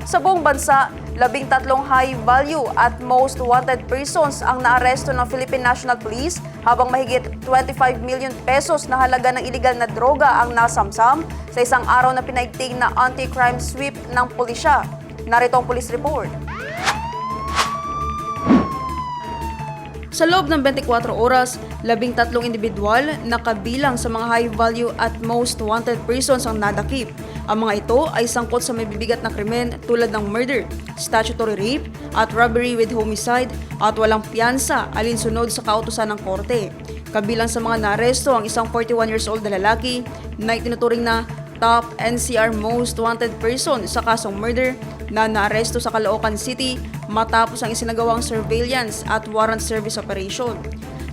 Sa buong bansa, 13 high-value at most wanted persons ang naaresto ng Philippine National Police habang mahigit 25 million pesos na halaga ng iligal na droga ang nasamsam sa isang araw na pinaigting na anti-crime sweep ng pulisya. Narito ang police report. Sa loob ng 24 oras, 13 individual na kabilang sa mga high-value at most wanted persons ang nadakip. Ang mga ito ay sangkot sa mabibigat na krimen tulad ng murder, statutory rape at robbery with homicide at walang piyansa alinsunod sa kautusan ng korte. Kabilang sa mga naaresto ang isang 41 years old na lalaki na itinuturing na top NCR most wanted person sa kasong murder na naaresto sa Caloocan City matapos ang isinagawang surveillance at warrant service operation.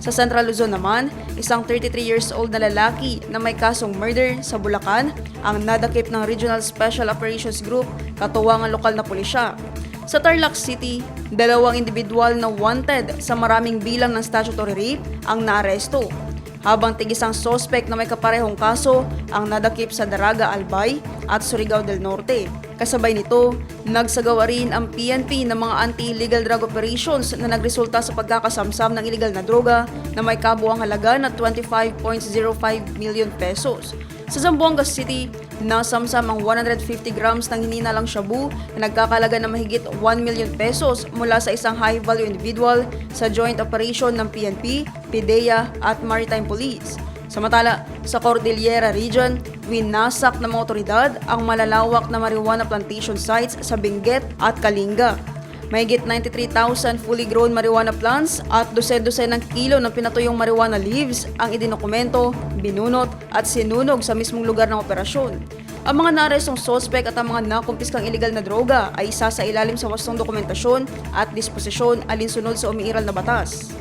Sa Central Luzon naman, isang 33 years old na lalaki na may kasong murder sa Bulacan ang nadakip ng Regional Special Operations Group katuwang ang lokal na pulisya. Sa Tarlac City, 2 individual na wanted sa maraming bilang ng statutory rape ang naaresto, habang tig-isang sospek na may kaparehong kaso ang nadakip sa Daraga, Albay at Surigao del Norte. Kasabay nito, nagsagawa rin ang PNP ng mga anti-illegal drug operations na nagresulta sa pagkakasamsam ng illegal na droga na may kabuang halaga na 25.05 million pesos. Sa Zamboanga City, nasamsam ang 150 grams ng hininalang shabu na nagkakalaga ng mahigit 1 million pesos mula sa isang high-value individual sa joint operation ng PNP, PIDEA at Maritime Police. Samantala, sa Cordillera Region, winasak ng mga otoridad ang malalawak na marijuana plantation sites sa Benguet at Kalinga. Mahigit 93,000 fully grown marijuana plants at 12 ng kilo ng pinatuyong marijuana leaves ang idinokumento, binunot at sinunog sa mismong lugar ng operasyon. Ang mga naarestong sospek at ang mga nakumpiskang iligal na droga ay isa sa ilalim sa wastong dokumentasyon at disposisyon alinsunod sa umiiral na batas.